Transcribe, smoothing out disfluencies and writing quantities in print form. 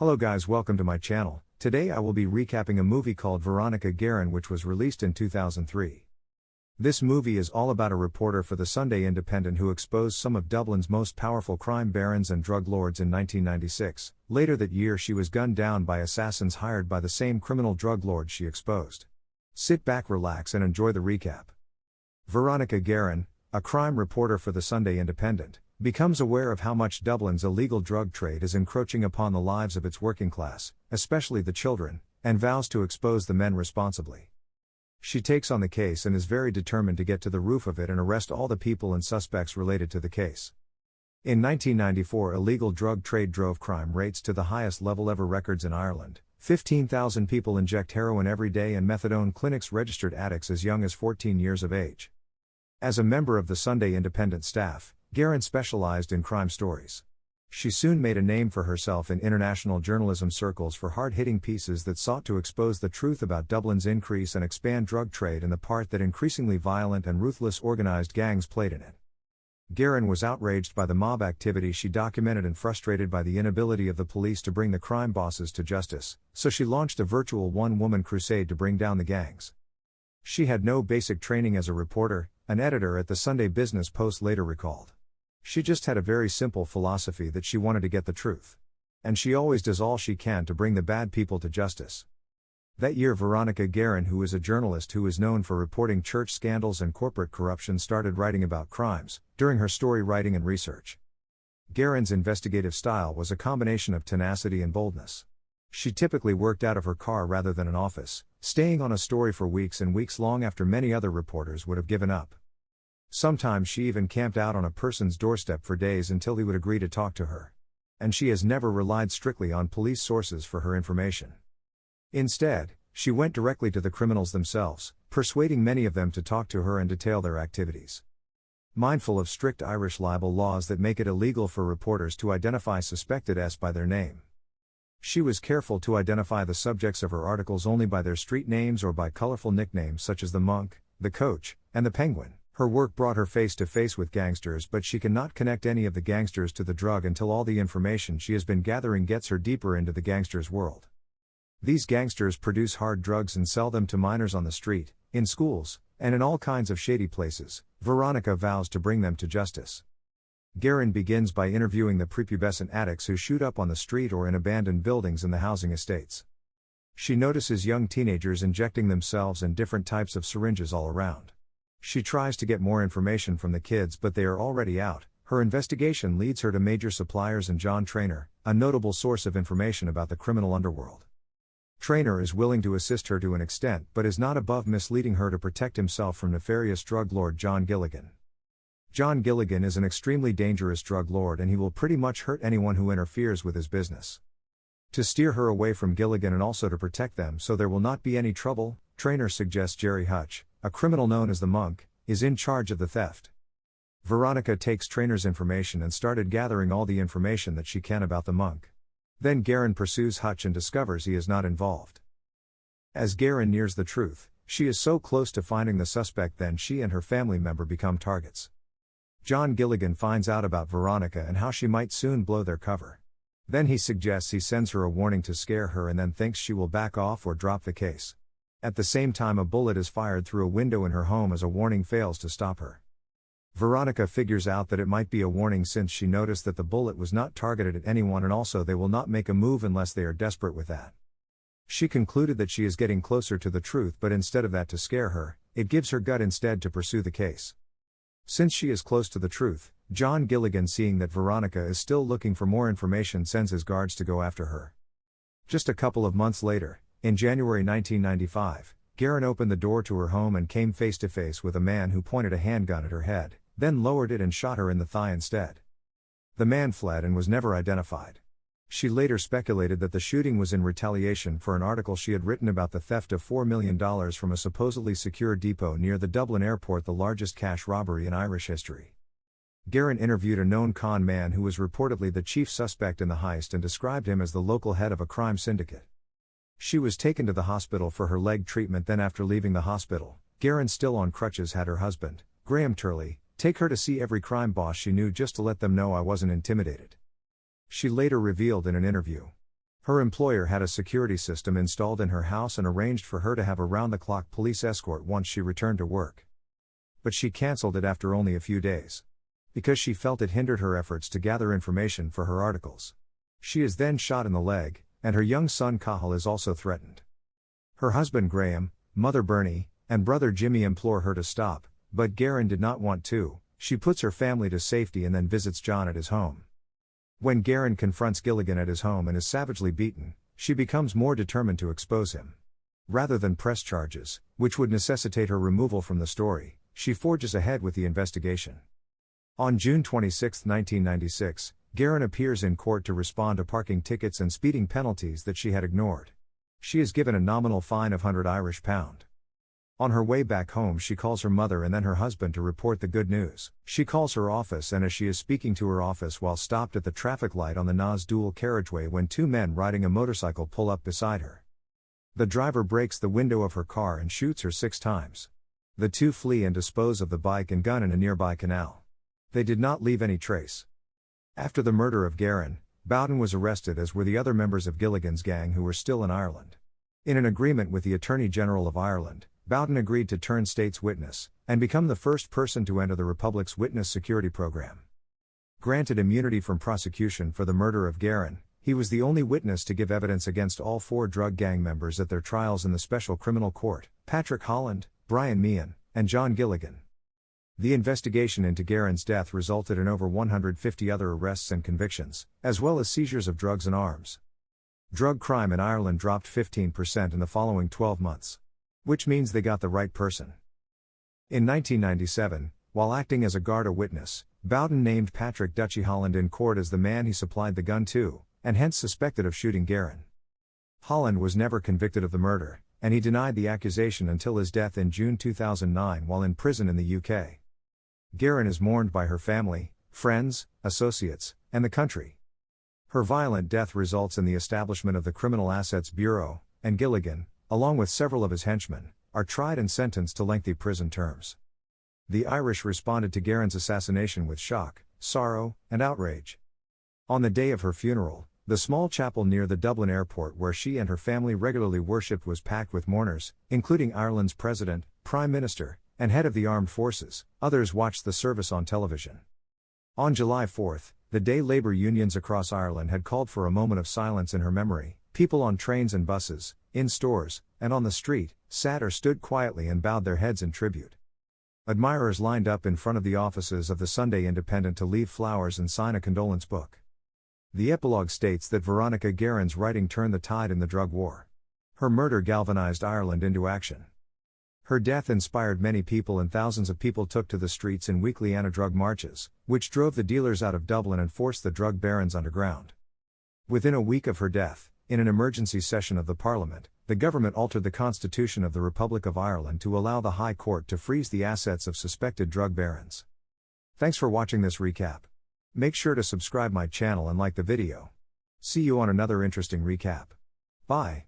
Hello guys, welcome to my channel. Today I will be recapping a movie called Veronica Guerin which was released in 2003. This movie is all about a reporter for the Sunday Independent who exposed some of Dublin's most powerful crime barons and drug lords in 1996. Later that year she was gunned down by assassins hired by the same criminal drug lords she exposed. Sit back, relax and enjoy the recap. Veronica Guerin, a crime reporter for the Sunday Independent, becomes aware of how much Dublin's illegal drug trade is encroaching upon the lives of its working class, especially the children, and vows to expose the men responsibly. She takes on the case and is very determined to get to the root of it and arrest all the people and suspects related to the case. In 1994, illegal drug trade drove crime rates to the highest level ever records in Ireland. 15,000 people inject heroin every day and methadone clinics registered addicts as young as 14 years of age. As a member of the Sunday Independent staff, Guerin specialized in crime stories. She soon made a name for herself in international journalism circles for hard-hitting pieces that sought to expose the truth about Dublin's increase and expand drug trade and the part that increasingly violent and ruthless organized gangs played in it. Guerin was outraged by the mob activity she documented and frustrated by the inability of the police to bring the crime bosses to justice, so she launched a virtual one-woman crusade to bring down the gangs. She had no basic training as a reporter, an editor at the Sunday Business Post later recalled. She just had a very simple philosophy that she wanted to get the truth. And she always does all she can to bring the bad people to justice. That year Veronica Guerin, who is a journalist who is known for reporting church scandals and corporate corruption, started writing about crimes, during her story writing and research. Guerin's investigative style was a combination of tenacity and boldness. She typically worked out of her car rather than an office, staying on a story for weeks and weeks long after many other reporters would have given up. Sometimes she even camped out on a person's doorstep for days until he would agree to talk to her. And she has never relied strictly on police sources for her information. Instead, she went directly to the criminals themselves, persuading many of them to talk to her and detail their activities. Mindful of strict Irish libel laws that make it illegal for reporters to identify suspected by their name, she was careful to identify the subjects of her articles only by their street names or by colorful nicknames such as the Monk, the Coach, and the Penguin. Her work brought her face to face with gangsters, but she cannot connect any of the gangsters to the drug until all the information she has been gathering gets her deeper into the gangsters' world. These gangsters produce hard drugs and sell them to minors on the street, in schools, and in all kinds of shady places. Veronica vows to bring them to justice. Guerin begins by interviewing the prepubescent addicts who shoot up on the street or in abandoned buildings in the housing estates. She notices young teenagers injecting themselves and different types of syringes all around. She tries to get more information from the kids, but they are already out. Her investigation leads her to major suppliers and John Traynor, a notable source of information about the criminal underworld. Traynor is willing to assist her to an extent but is not above misleading her to protect himself from nefarious drug lord John Gilligan. John Gilligan is an extremely dangerous drug lord and he will pretty much hurt anyone who interferes with his business. To steer her away from Gilligan and also to protect them so there will not be any trouble, Traynor suggests Jerry Hutch, a criminal known as the Monk, is in charge of the theft. Veronica takes Traynor's information and started gathering all the information that she can about the Monk. Then Guerin pursues Hutch and discovers he is not involved. As Guerin nears the truth, she is so close to finding the suspect, then she and her family member become targets. John Gilligan finds out about Veronica and how she might soon blow their cover. Then he suggests he sends her a warning to scare her and then thinks she will back off or drop the case. At the same time a bullet is fired through a window in her home as a warning fails to stop her. Veronica figures out that it might be a warning since she noticed that the bullet was not targeted at anyone and also they will not make a move unless they are desperate with that. She concluded that she is getting closer to the truth, but instead of that to scare her, it gives her gut instead to pursue the case. Since she is close to the truth, John Gilligan, seeing that Veronica is still looking for more information, sends his guards to go after her. Just a couple of months later, in January 1995, Guerin opened the door to her home and came face to face with a man who pointed a handgun at her head, then lowered it and shot her in the thigh instead. The man fled and was never identified. She later speculated that the shooting was in retaliation for an article she had written about the theft of $4 million from a supposedly secure depot near the Dublin airport, the largest cash robbery in Irish history. Guerin interviewed a known con man who was reportedly the chief suspect in the heist and described him as the local head of a crime syndicate. She was taken to the hospital for her leg treatment. Then after leaving the hospital, Guerin, still on crutches, had her husband, Graham Turley, take her to see every crime boss she knew just to let them know I wasn't intimidated. She later revealed in an interview, Her employer had a security system installed in her house and arranged for her to have a round-the-clock police escort once she returned to work. But she cancelled it after only a few days, because she felt it hindered her efforts to gather information for her articles. She is then shot in the leg, and her young son Cahill is also threatened. Her husband Graham, mother Bernie, and brother Jimmy implore her to stop, but Guerin did not want to. She puts her family to safety and then visits John at his home. When Guerin confronts Gilligan at his home and is savagely beaten, she becomes more determined to expose him. Rather than press charges, which would necessitate her removal from the story, she forges ahead with the investigation. On June 26, 1996, Guerin appears in court to respond to parking tickets and speeding penalties that she had ignored. She is given a nominal fine of £100. On her way back home she calls her mother and then her husband to report the good news. She calls her office, and as she is speaking to her office while stopped at the traffic light on the Nas dual carriageway when two men riding a motorcycle pull up beside her. The driver breaks the window of her car and shoots her 6 times. The two flee and dispose of the bike and gun in a nearby canal. They did not leave any trace. After the murder of Guerin, Bowden was arrested, as were the other members of Gilligan's gang who were still in Ireland. In an agreement with the Attorney General of Ireland, Bowden agreed to turn state's witness, and become the first person to enter the Republic's witness security program. Granted immunity from prosecution for the murder of Guerin, he was the only witness to give evidence against all 4 drug gang members at their trials in the Special Criminal Court: Patrick Holland, Brian Meehan, and John Gilligan. The investigation into Guerin's death resulted in over 150 other arrests and convictions, as well as seizures of drugs and arms. Drug crime in Ireland dropped 15% in the following 12 months. Which means they got the right person. In 1997, while acting as a Garda witness, Bowden named Patrick "Dutchy" Holland in court as the man he supplied the gun to, and hence suspected of shooting Guerin. Holland was never convicted of the murder, and he denied the accusation until his death in June 2009 while in prison in the UK. Guerin is mourned by her family, friends, associates, and the country. Her violent death results in the establishment of the Criminal Assets Bureau, and Gilligan, along with several of his henchmen, are tried and sentenced to lengthy prison terms. The Irish responded to Guerin's assassination with shock, sorrow, and outrage. On the day of her funeral, the small chapel near the Dublin airport where she and her family regularly worshipped was packed with mourners, including Ireland's President, Prime Minister, and head of the armed forces. Others watched the service on television. On July 4, the day labor unions across Ireland had called for a moment of silence in her memory, people on trains and buses, in stores, and on the street, sat or stood quietly and bowed their heads in tribute. Admirers lined up in front of the offices of the Sunday Independent to leave flowers and sign a condolence book. The epilogue states that Veronica Guerin's writing turned the tide in the drug war. Her murder galvanized Ireland into action. Her death inspired many people, and thousands of people took to the streets in weekly anti-drug marches, which drove the dealers out of Dublin and forced the drug barons underground. Within a week of her death, in an emergency session of the Parliament, the government altered the Constitution of the Republic of Ireland to allow the High Court to freeze the assets of suspected drug barons. Thanks for watching this recap. Make sure to subscribe my channel and like the video. See you on another interesting recap. Bye.